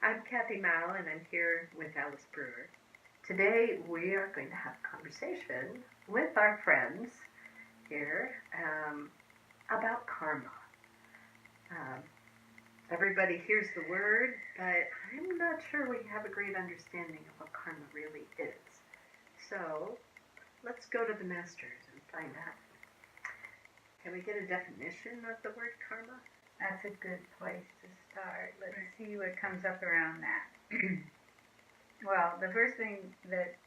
I'm Kathy Mao, and I'm here with Alice Brewer. Today we are going to have a conversation with our friends here about karma. Um, Everybody hears the word, but I'm not sure we have a great understanding of what karma really is. So let's go to the masters and find out. Can we get a definition of the word karma? That's a good place to start. Let's see what comes up around that. Well, the first thing that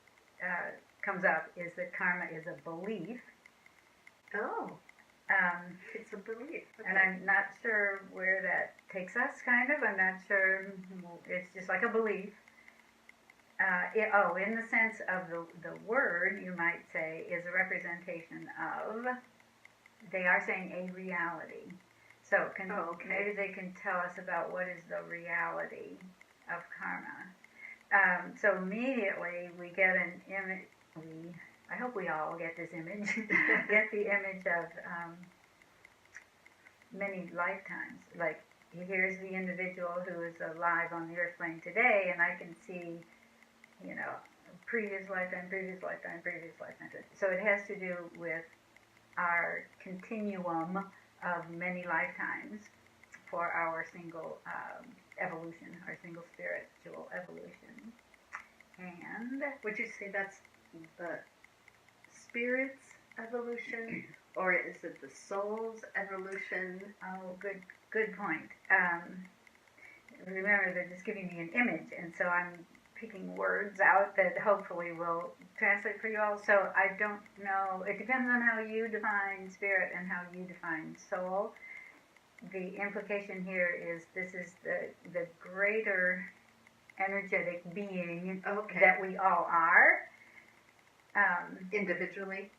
comes up is that karma is a belief. Oh, it's a belief. Okay. And I'm not sure where that takes us, kind of. I'm not sure. It's just like a belief. In the sense of the word, you might say, is a representation of, they are saying a reality. So maybe they can tell us about what is the reality of karma. So immediately we get an image. I hope we all get this image. Get the image of many lifetimes. Like here's the individual who is alive on the earth plane today, and I can see, previous lifetime, previous lifetime, previous lifetime. So it has to do with our continuum of many lifetimes for our single evolution, our single spiritual evolution. And would you say that's the spirit's evolution, or is it the soul's evolution? Oh, good point. Remember, they're just giving me an image, and so I'm picking words out that hopefully will translate for you all. So I don't know. It depends on how you define spirit and how you define soul. The implication here is this is the greater energetic being that we all are. Individually,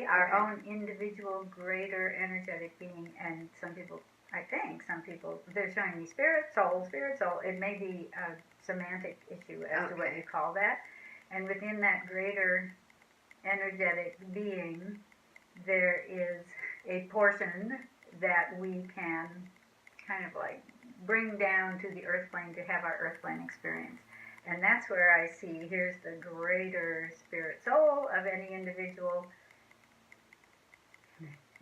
our own individual greater energetic being, and some people, they're showing me spirit, soul. It may be a semantic issue as to what you call that. And within that greater energetic being, there is a portion that we can kind of like bring down to the earth plane to have our earth plane experience. And that's where I see, here's the greater spirit soul of any individual.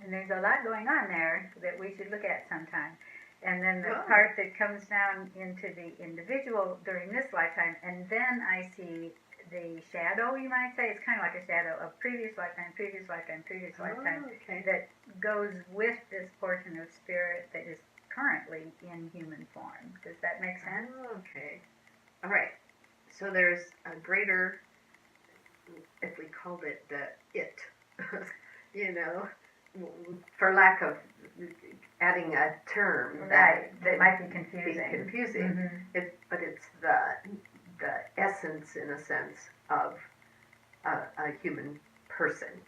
And there's a lot going on there that we should look at sometime. And then the part that comes down into the individual during this lifetime, and then I see the shadow, you might say. It's kind of like a shadow of previous lifetime, that goes with this portion of spirit that is currently in human form. Does that make sense? Okay. All right. So there's a greater, if we called it the it, for lack of adding a term that might be confusing. Mm-hmm. But it's the essence, in a sense, of a human person,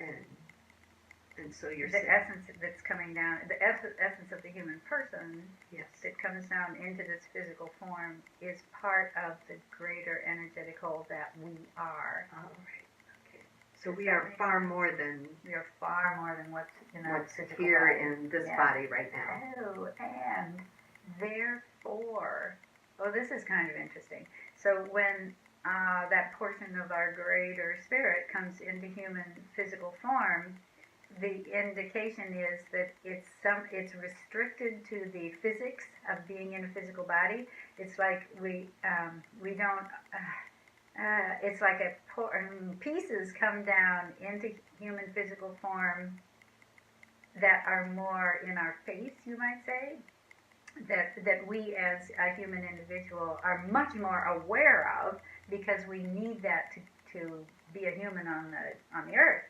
and so you're the essence that's coming down, the essence of the human person, yes, that comes down into this physical form is part of the greater energetic whole that we are. All right. Okay. So we are far more than what's in our physical here body. In this body right now. Oh, and therefore, this is kind of interesting. So when that portion of our greater spirit comes into human physical form, the indication is that it's restricted to the physics of being in a physical body. It's like we don't. It's like pieces come down into human physical form that are more in our face, you might say. That we as a human individual are much more aware of, because we need that to be a human on the earth.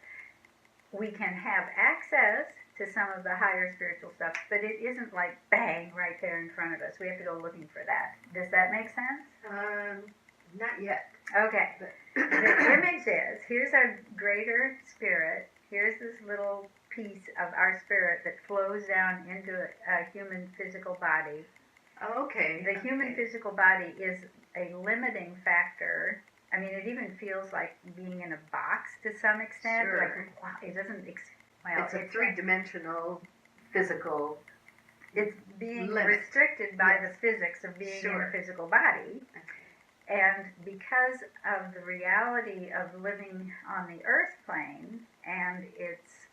We can have access to some of the higher spiritual stuff, but it isn't like bang right there in front of us. We have to go looking for that. Does that make sense? Not yet. Okay. The image is, here's our greater spirit. Here's this little piece of our spirit that flows down into a human physical body. Okay. The human physical body is a limiting factor. I mean, it even feels like being in a box to some extent. Sure. Like, wow, it doesn't. It's a three-dimensional physical It's being limit. restricted by Yes. the physics of being in Sure. a physical body. And because of the reality of living on the earth plane and its,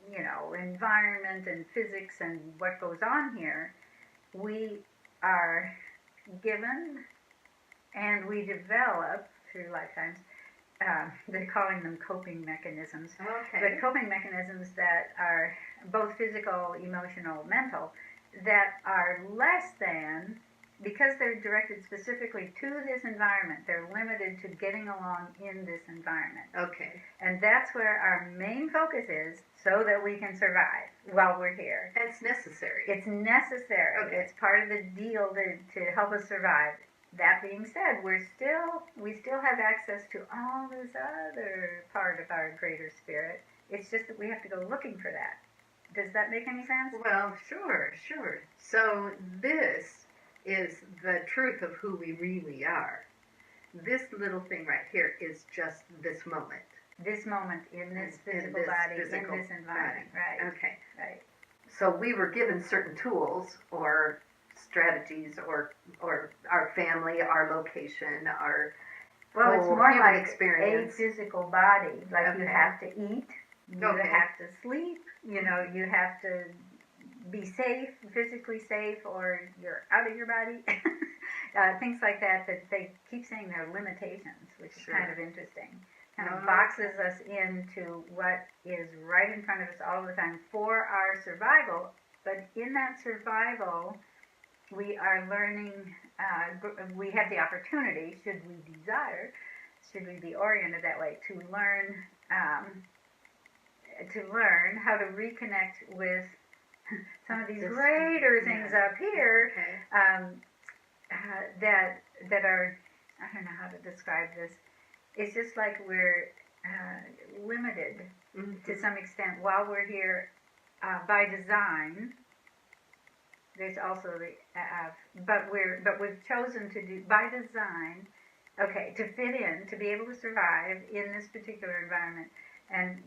environment and physics and what goes on here, we are given and we develop through lifetimes, they're calling them coping mechanisms, Okay. but coping mechanisms that are both physical, emotional, mental, that are less than, because they're directed specifically to this environment, they're limited to getting along in this environment. Okay. And that's where our main focus is, so that we can survive while we're here. It's necessary. It's necessary. Okay. It's part of the deal to help us survive. That being said, we still have access to all this other part of our greater spirit. It's just that we have to go looking for that. Does that make any sense? Well, sure. So this is the truth of who we really are. This little thing right here is just this moment. This moment in this physical this body, physical in this environment, body. right? Okay. Right. So we were given certain tools or strategies or our family, our location, our Well, it's whole more human like experience. a physical body. Like you Okay. have to eat, you Okay. have to sleep, you have to be safe, physically safe, or you're out of your body. Things like that they keep saying they're limitations, which is Sure. kind of interesting. Kind of Okay. boxes us into what is right in front of us all the time for our survival. But in that survival, we are learning, we have the opportunity, should we desire, should we be oriented that way, to learn how to reconnect with some of these This- greater things yeah. up here, Okay. that are, I don't know how to describe this. It's just like we're limited Mhm. to some extent while we're here by design. There's also the but we've chosen to do by design, okay, to fit in, to be able to survive in this particular environment, and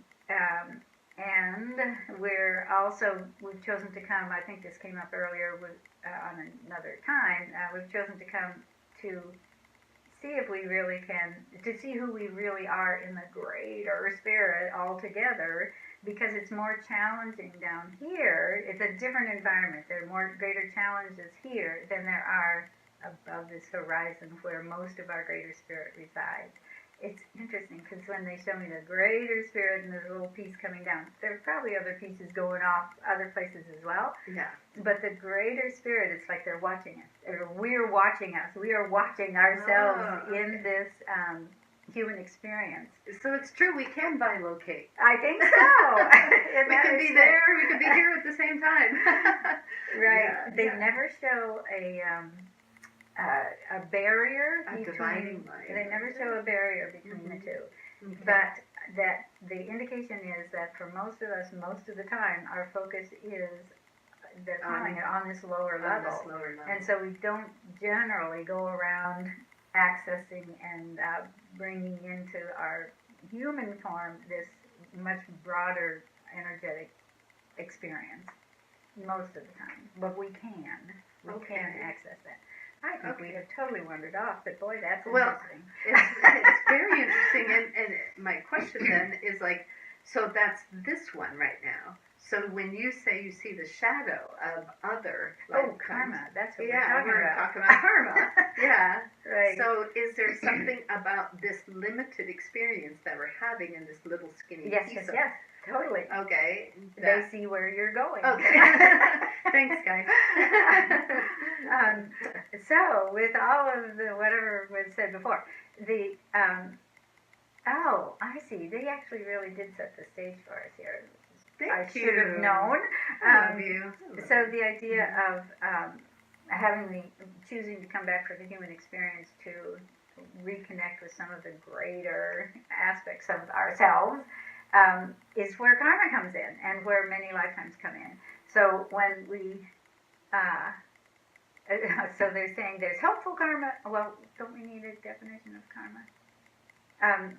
we've chosen to come. I think this came up earlier on another time. We've chosen to come to see if we really can, to see who we really are in the greater spirit altogether, because it's more challenging down here. It's a different environment. There are more greater challenges here than there are above this horizon where most of our greater spirit resides. It's interesting because when they show me the greater spirit and there's a little piece coming down, there are probably other pieces going off other places as well. Yeah. But the greater spirit, it's like they're watching us. Or we're watching us. We are watching ourselves in this human experience. So it's true, we can bilocate. I think so. We can be there, we can be here at the same time. Right. Yeah, They yeah. never show a barrier A between. dividing line. They never show a barrier between the two. Okay. But that the indication is that for most of us, most of the time, our focus is, they're calling it on this lower On level. this lower level. And so we don't generally go around accessing and bringing into our human form this much broader energetic experience most of the time. But we can. We Okay. can access that. I think we Okay. have totally wandered off, but boy, that's Well, interesting. it's very interesting, and my question then is like, so that's this one right now. So when you say you see the shadow of other lifetimes, Karma. That's what yeah, we're talking about. talking about karma. Yeah. Right. So is there something about this limited experience that we're having in this little skinny yes, piece yes, of yes. Totally. Okay. They see where you're going. Okay. Thanks, guys. So, with all of the whatever was said before, the I see. They actually really did set the stage for us here. I Thank should you. have known. I love you. So the idea of choosing to come back for the human experience to reconnect with some of the greater aspects of ourselves is where karma comes in, and where many lifetimes come in. So when we, so they're saying there's helpful karma. Well, don't we need a definition of karma?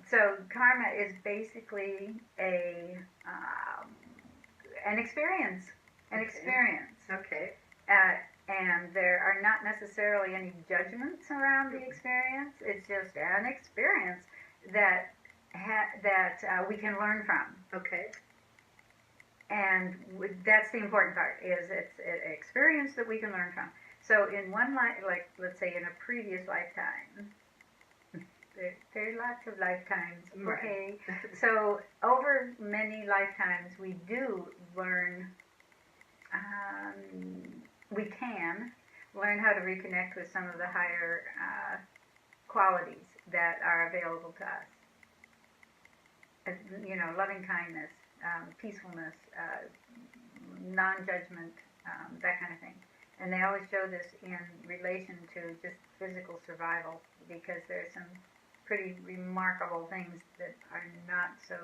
So karma is basically an experience. An experience. Okay. And there are not necessarily any judgments around the experience. It's just an experience that we can learn from. Okay. And that's the important part, is it's an experience that we can learn from. So in one like let's say in a previous lifetime, there are lots of lifetimes, okay? Right. So over many lifetimes, we do learn, we can learn how to reconnect with some of the higher qualities that are available to us. Loving kindness, peacefulness, non-judgment, that kind of thing. And they always show this in relation to just physical survival, because there's some pretty remarkable things that are not so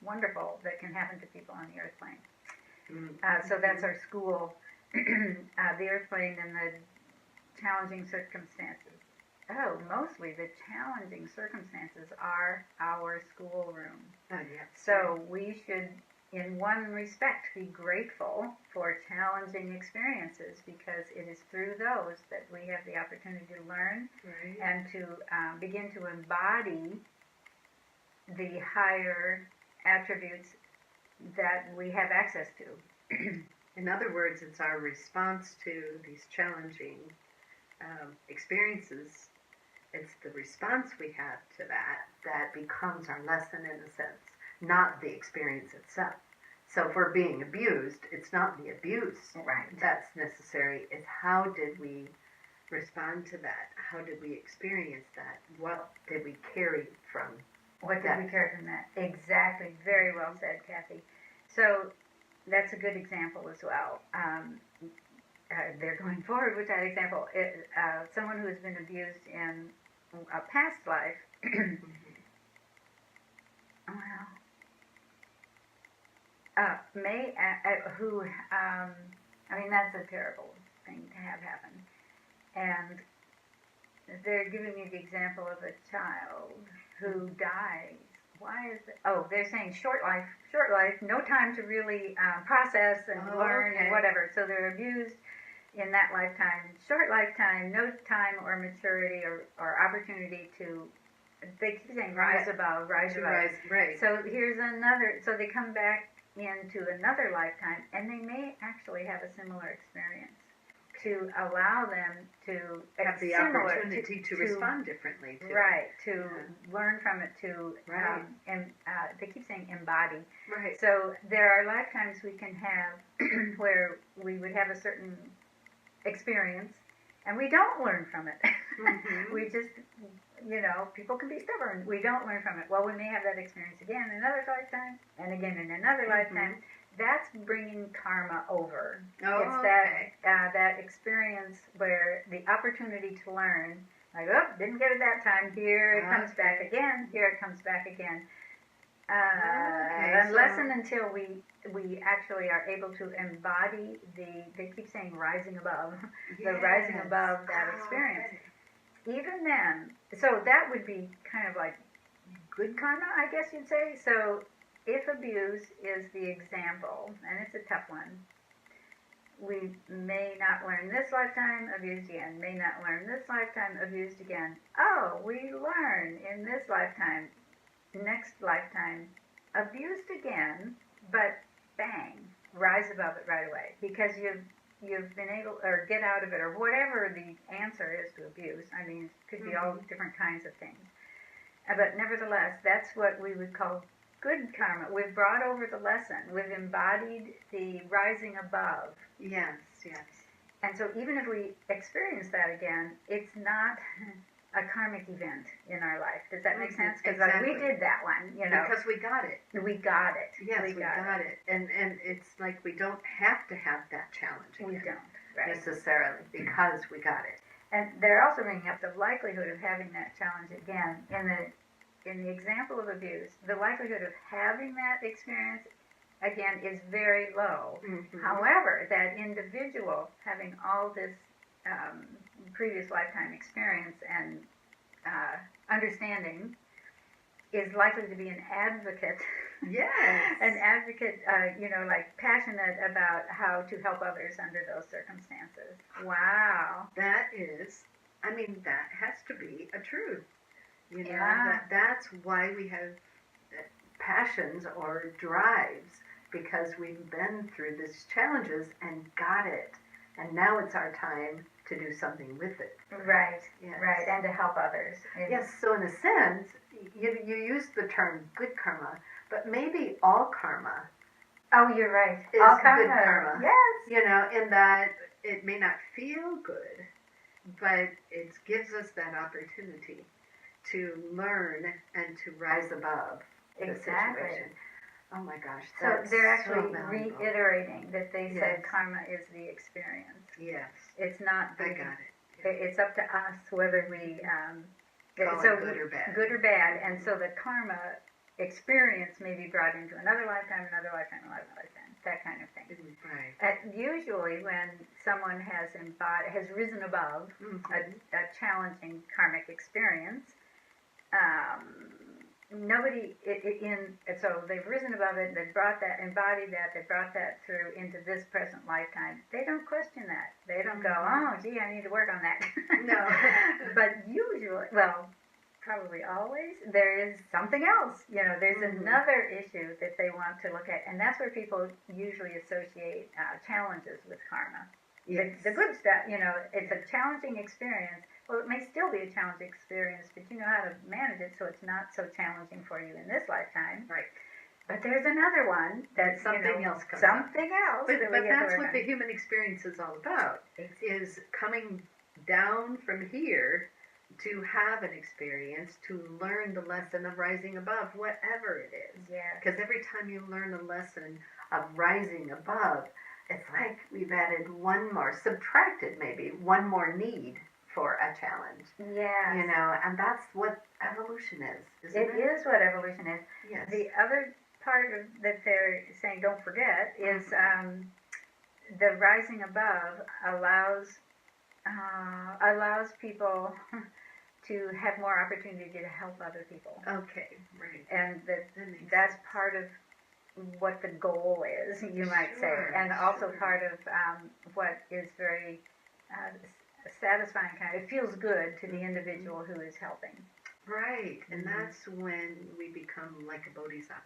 wonderful that can happen to people on the earth plane. So that's our school, the earth plane and the challenging circumstances. Oh, mostly the challenging circumstances are our schoolroom. Oh, yes. So we should, in one respect, be grateful for challenging experiences, because it is through those that we have the opportunity to learn and to begin to embody the higher attributes that we have access to. In other words, it's our response to these challenging experiences. It's the response we have to that becomes our lesson, in a sense, not the experience itself. So if we're being abused, it's not the abuse that's necessary. It's how did we respond to that? How did we experience that? What did we carry from What did we carry from that? Exactly. Very well said, Kathy. So that's a good example as well. They're going forward with that example. Someone who has been abused in a past life, that's a terrible thing to have happen. And they're giving me the example of a child who dies. Why is it? Oh, they're saying short life, no time to really process and learn and whatever. So they're abused in that lifetime, short lifetime, no time or maturity or opportunity to, they keep saying rise above. Right. So here's another, so they come back into another lifetime, and they may actually have a similar experience to allow them to have the opportunity to respond differently to learn from it, to they keep saying embody. Right. So there are lifetimes we can have where we would have a certain experience and we don't learn from it. We just, people can be stubborn. We don't learn from it. Well, we may have that experience again in another lifetime and again in another lifetime. That's bringing karma over. It's that experience where the opportunity to learn, like, didn't get it that time. Here it comes back again. Here it comes back again. Unless and until we actually are able to embody they keep saying rising above, the rising above that experience. Even then, so that would be kind of like good karma, I guess you'd say. So if abuse is the example, and it's a tough one, we may not learn this lifetime, abused again. May not learn this lifetime, abused again. Oh, we learn in this lifetime, next lifetime, abused again, but bang, rise above it right away. Because you've been able, or get out of it, or whatever the answer is to abuse. I mean, it could be all different kinds of things. But nevertheless, that's what we would call good karma. We've brought over the lesson. We've embodied the rising above. Yes. And so even if we experience that again, it's not a karmic event in our life. Does that make sense? Because we did that one, Because we got it. We got it. Yes, we got it. And it's like we don't have to have that challenge again. We don't, necessarily, because we got it. And they're also bringing up the likelihood of having that challenge again. In the example of abuse, the likelihood of having that experience again is very low. However, that individual having all this previous lifetime experience and understanding is likely to be an advocate Yes. An advocate, like passionate about how to help others under those circumstances. Wow. That is, I mean, that has to be a truth. You know, Yeah. that's why we have passions or drives, because we've been through these challenges and got it. And now it's our time to do something with it. Right, Yes. right, and to help others. Yes, so in a sense, you use the term good karma, but maybe all karma Oh, you're right. is All good karma. Yes. You know, in that it may not feel good, but it gives us that opportunity to learn and to rise above the situation. Oh my gosh, So that's they're actually so valuable. reiterating that they said Yes. karma is the experience. Yes, It's not I the. got it. It's up to us whether we Call it good or bad. Good or bad, and so the karma experience may be brought into another lifetime, another lifetime, another lifetime, that kind of thing. Right. Usually, when someone has risen above a challenging karmic experience, so they've risen above it, they've embodied that, they brought that through into this present lifetime. They don't question that. They don't go, oh, gee, I need to work on that. No. But usually, well, probably always, there is something else. There's another issue that they want to look at, and that's where people usually associate challenges with karma. Yes. The good stuff, it's a challenging experience. Well, it may still be a challenging experience, but you know how to manage it so it's not so challenging for you in this lifetime. Right. But there's another one that something else comes something up. else. But that that's what the human experience is all about. Is coming down from here to have an experience, to learn the lesson of rising above, whatever it is. Yeah. Because every time you learn a lesson of rising above, it's like we've added subtracted maybe one more need for a challenge. Yeah. And that's what evolution is, isn't it? It is what evolution is. Yes. The other part that they're saying don't forget is the rising above allows people to have more opportunity to help other people. Okay, right. And that's part of what the goal is, you might say, and also part of what is very satisfying. It feels good to the individual who is helping. Right, and that's when we become like a bodhisattva.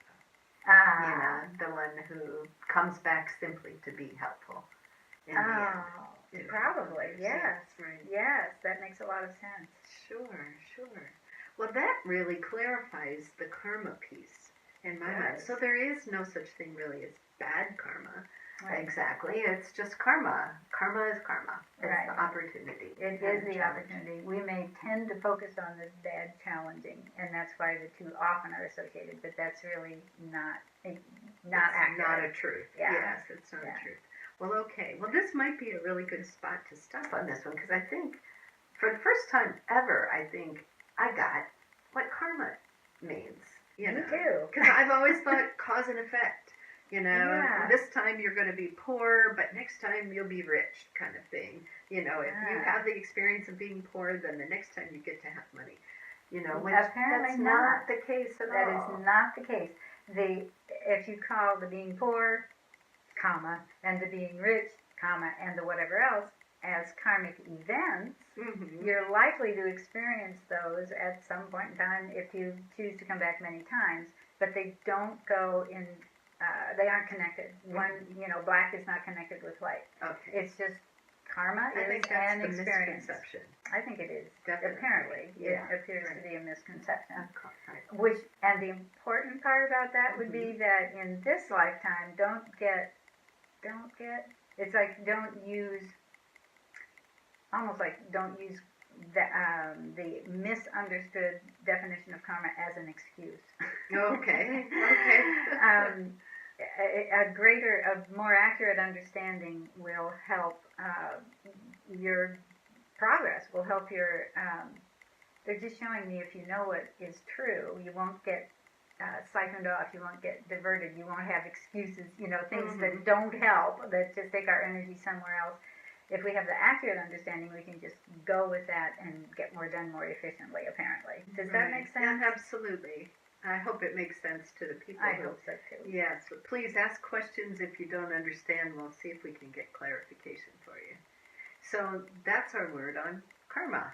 The one who comes back simply to be helpful. Probably, yes. Right. Yes, that makes a lot of sense. Sure. Well, that really clarifies the karma piece in my mind. So there is no such thing really as bad karma. Right. Exactly. It's just karma. Karma is karma. It's the opportunity. It is the opportunity. We may tend to focus on the bad challenging, and that's why the two often are associated, but that's really not accurate. Not a truth. Yeah. Yes, it's not a truth. Well, okay. Well, this might be a really good spot to stop on this one, because I think for the first time ever, I got what karma means. Me too. Because I've always thought cause and effect. This time you're going to be poor, but next time you'll be rich, kind of thing. If you have the experience of being poor, then the next time you get to have money. Apparently that's not the case at all. That is not the case. If you call the being poor, comma, and the being rich, comma, and the whatever else as karmic events, you're likely to experience those at some point in time if you choose to come back many times, but they don't go in, they aren't connected. One, black is not connected with white. Okay. It's just karma I is think that's an the experience. Misconception. I think it is. Definitely. Apparently, yeah. It appears to be a misconception. Right. And the important part about that would be that in this lifetime, don't get, it's like don't use the misunderstood definition of karma as an excuse. Okay. A more accurate understanding will help your progress, will help your, they're just showing me if you know what is true, you won't get siphoned off, you won't get diverted, you won't have excuses, things that don't help, that just take our energy somewhere else. If we have the accurate understanding, we can just go with that and get more done more efficiently, apparently. Does that make sense? Yeah, absolutely. I hope it makes sense to the people. I hope so too. Yes, but please ask questions if you don't understand. We'll see if we can get clarification for you. So that's our word on karma.